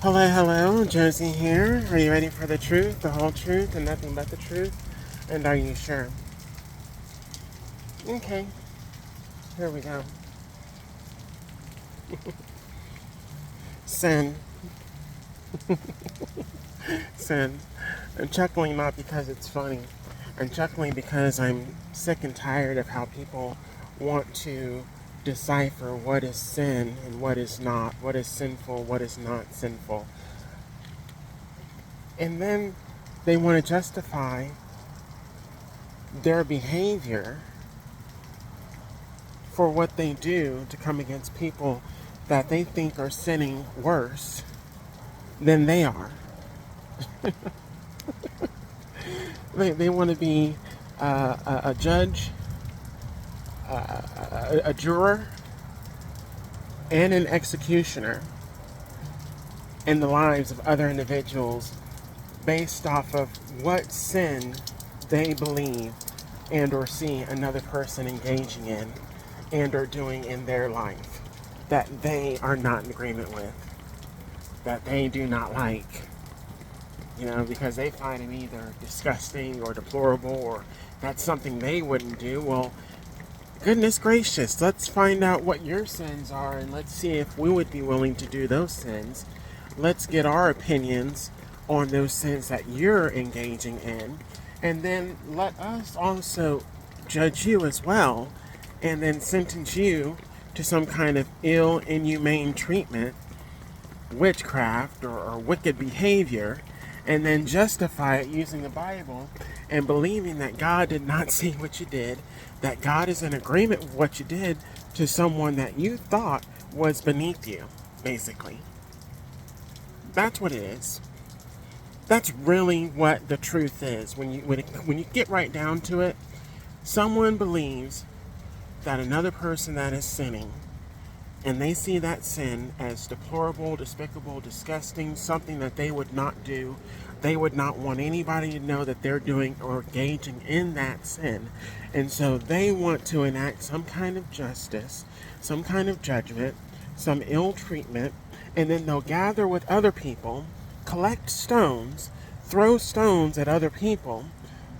Hello, hello, Josie here. Are you ready for the truth, the whole truth, and nothing but the truth? And are you sure? Okay, here we go. Sin. Sin. I'm chuckling not because it's funny. I'm chuckling because I'm sick and tired of how people want to decipher what is sin and what is not, what is sinful, what is not sinful. And then they want to justify their behavior for what they do to come against people that they think are sinning worse than they are. They want to be a judge, a juror, and an executioner in the lives of other individuals based off of what sin they believe and or see another person engaging in and or doing in their life that they are not in agreement with, that they do not like, because they find it either disgusting or deplorable or that's something they wouldn't do. Well, goodness gracious, let's find out what your sins are and let's see if we would be willing to do those sins. Let's get our opinions on those sins that you're engaging in, and then let us also judge you as well and then sentence you to some kind of ill, inhumane treatment, witchcraft, or wicked behavior, and then justify it using the Bible and believing that God did not see what you did, that God is in agreement with what you did to someone that you thought was beneath you, basically. That's what it is. That's really what the truth is. When you get right down to it, someone believes that another person that is sinning, and they see that sin as deplorable, despicable, disgusting, something that they would not do. They would not want anybody to know that they're doing or engaging in that sin. And so they want to enact some kind of justice, some kind of judgment, some ill treatment, and then they'll gather with other people, collect stones, throw stones at other people,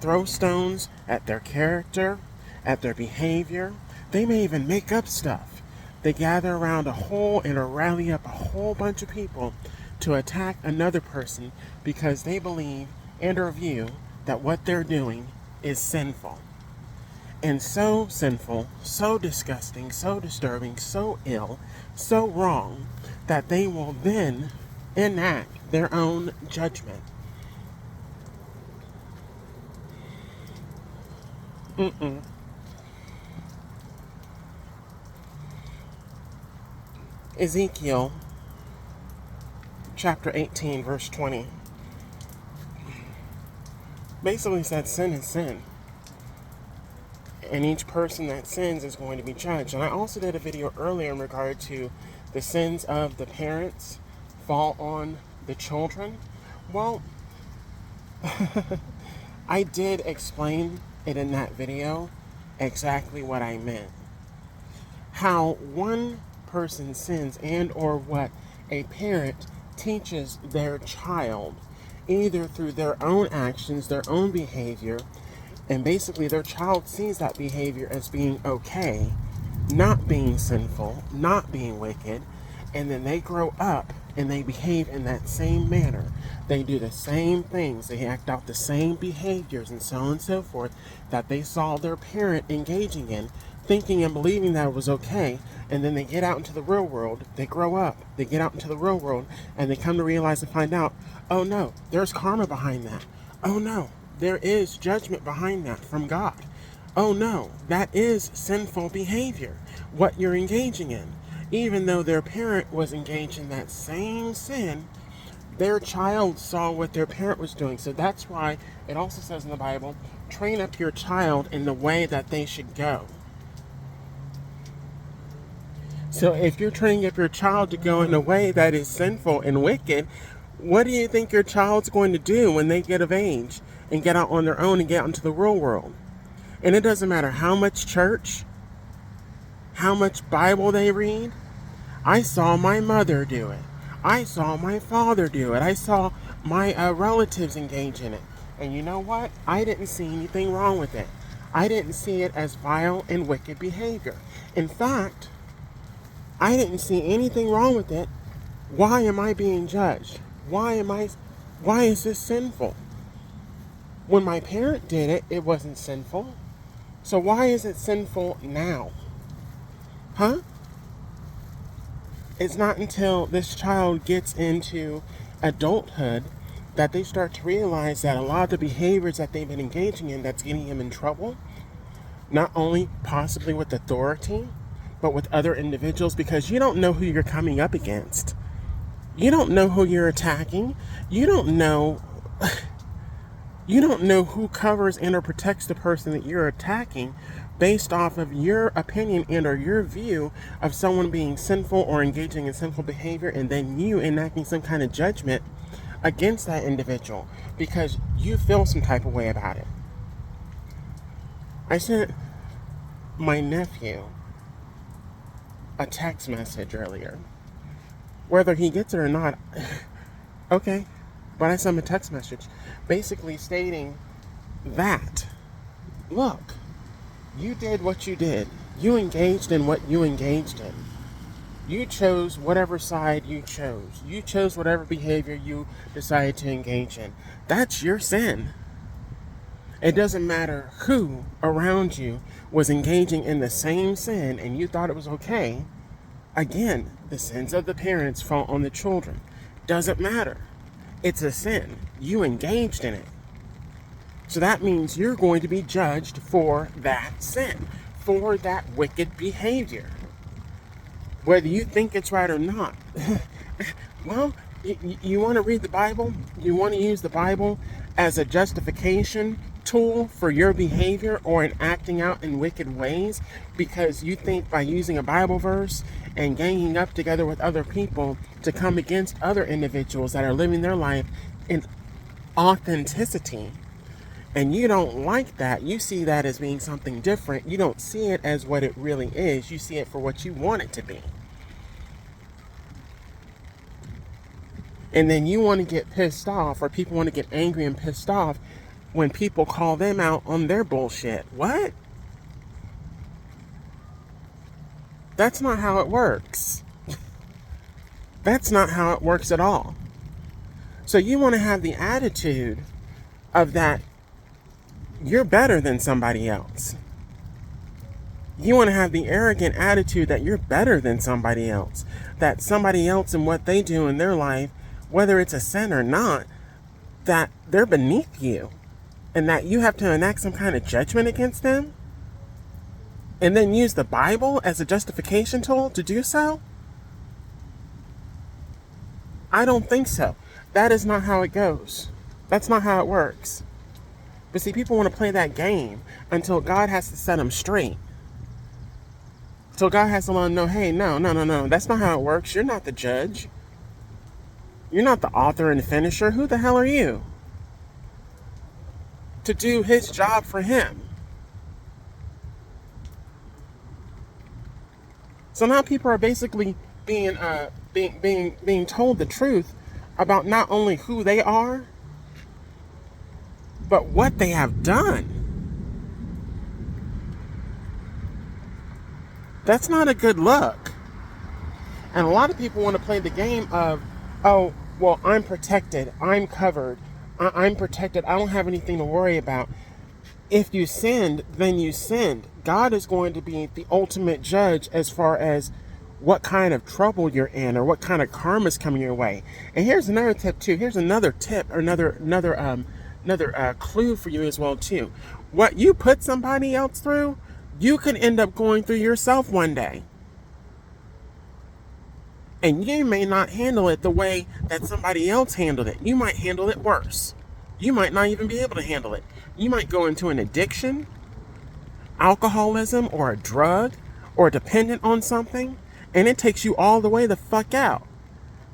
throw stones at their character, at their behavior. They may even make up stuff. They gather around a whole and rally up a whole bunch of people to attack another person because they believe and or view that what they're doing is sinful. And so sinful, so disgusting, so disturbing, so ill, so wrong, that they will then enact their own judgment. Ezekiel chapter 18, verse 20 basically said sin is sin. And each person that sins is going to be judged. And I also did a video earlier in regard to the sins of the parents fall on the children. Well, I did explain it in that video exactly what I meant. How one person sins and or what a parent teaches their child, either through their own actions, their own behavior, and basically their child sees that behavior as being okay, not being sinful, not being wicked, and then they grow up and they behave in that same manner. They do the same things, they act out the same behaviors and so on and so forth that they saw their parent engaging in, thinking and believing that it was okay, and then they get out into the real world, they grow up, they get out into the real world, and they come to realize and find out, oh no, there's karma behind that. Oh no, there is judgment behind that from God. Oh no, that is sinful behavior, what you're engaging in. Even though their parent was engaged in that same sin, their child saw what their parent was doing. So that's why it also says in the Bible, train up your child in the way that they should go. So if you're training up your child to go in a way that is sinful and wicked, what do you think your child's going to do when they get of age and get out on their own and get out into the real world? And it doesn't matter how much church, how much Bible they read. I saw my mother do it. I saw my father do it. I saw my relatives engage in it. And you know what? I didn't see anything wrong with it. I didn't see it as vile and wicked behavior. In fact, I didn't see anything wrong with it. Why am I being judged? Why is this sinful? When my parent did it, it wasn't sinful. So why is it sinful now? Huh? It's not until this child gets into adulthood that they start to realize that a lot of the behaviors that they've been engaging in that's getting him in trouble, not only possibly with authority, but with other individuals, because you don't know who you're coming up against. You don't know who you're attacking. You don't know who covers and or protects the person that you're attacking based off of your opinion and or your view of someone being sinful or engaging in sinful behavior, and then you enacting some kind of judgment against that individual because you feel some type of way about it. I sent my nephew a text message earlier. Whether he gets it or not, okay, but I sent him a text message basically stating that, look, you did what you did. You engaged in what you engaged in. You chose whatever side you chose. You chose whatever behavior you decided to engage in. That's your sin. It doesn't matter who around you was engaging in the same sin and you thought it was okay. Again, the sins of the parents fall on the children. Doesn't matter. It's a sin. You engaged in it. So that means you're going to be judged for that sin, for that wicked behavior. Whether you think it's right or not. Well, you want to read the Bible? You want to use the Bible as a justification tool for your behavior or in acting out in wicked ways because you think by using a Bible verse and ganging up together with other people to come against other individuals that are living their life in authenticity, and you don't like that, you see that as being something different. You don't see it as what it really is. You see it for what you want it to be. And then you want to get pissed off, or people want to get angry and pissed off when people call them out on their bullshit. What? That's not how it works. That's not how it works at all. So you want to have the attitude of that you're better than somebody else. You want to have the arrogant attitude that you're better than somebody else. That somebody else and what they do in their life, whether it's a sin or not, that they're beneath you. And that you have to enact some kind of judgment against them. And then use the Bible as a justification tool to do so? I don't think so. That is not how it goes. That's not how it works. But see, people want to play that game until God has to set them straight. Until God has to let them know, hey, no. That's not how it works. You're not the judge. You're not the author and the finisher. Who the hell are you to do his job for him? So now people are basically being told the truth about not only who they are, but what they have done. That's not a good look. And a lot of people want to play the game of, oh, well, I'm protected. I'm covered. I'm protected. I don't have anything to worry about. If you sinned, then you sinned. God is going to be the ultimate judge as far as what kind of trouble you're in or what kind of karma is coming your way. And here's another tip too. Here's another tip or another clue for you as well too. What you put somebody else through, you can end up going through yourself one day. And you may not handle it the way that somebody else handled it. You might handle it worse. You might not even be able to handle it. You might go into an addiction, alcoholism, or a drug, or dependent on something, and it takes you all the way the fuck out.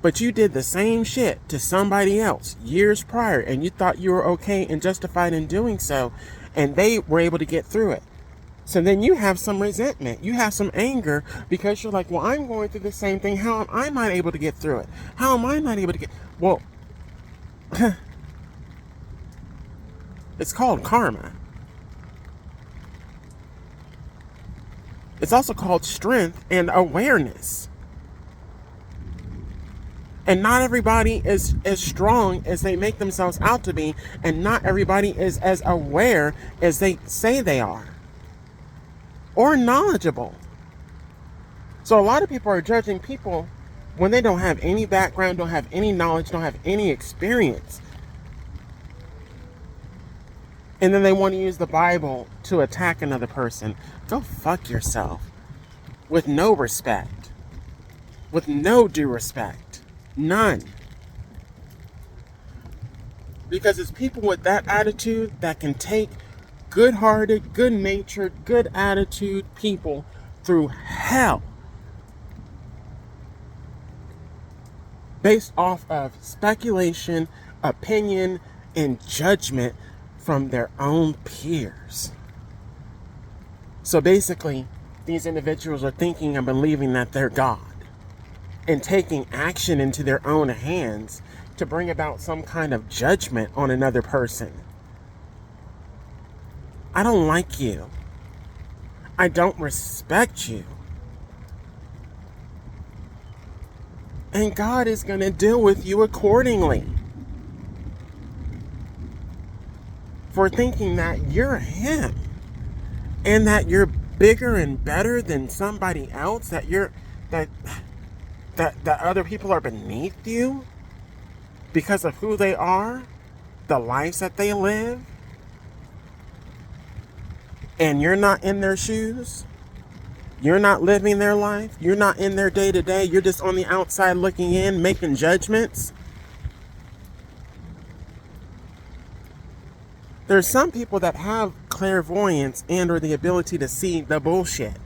But you did the same shit to somebody else years prior, and you thought you were okay and justified in doing so, and they were able to get through it. So then you have some resentment. You have some anger because you're like, well, I'm going through the same thing. How am I not able to get through it? How am I not able to get... Well, it's called karma. It's also called strength and awareness. And not everybody is as strong as they make themselves out to be, and not everybody is as aware as they say they are, or knowledgeable. So a lot of people are judging people when they don't have any background, don't have any knowledge, don't have any experience. And then they want to use the Bible to attack another person. Go fuck yourself. With no respect. With no due respect. None. Because it's people with that attitude that can take good-hearted, good-natured, good attitude people through hell based off of speculation, opinion, and judgment from their own peers. So basically, these individuals are thinking and believing that they're God and taking action into their own hands to bring about some kind of judgment on another person. I don't like you. I don't respect you. And God is going to deal with you accordingly for thinking that you're Him and that you're bigger and better than somebody else, that that other people are beneath you because of who they are, the lives that they live, and you're not in their shoes. You're not living their life. You're not in their day-to-day. You're just on the outside looking in, making judgments. There's some people that have clairvoyance and or the ability to see the bullshit.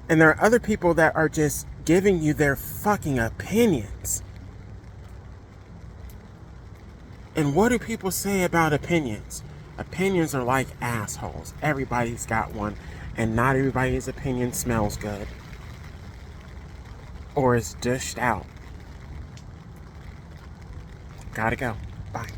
And there are other people that are just giving you their fucking opinions. And what do people say about opinions? Opinions are like assholes. Everybody's got one. And not everybody's opinion smells good. Or is dished out. Gotta go. Bye.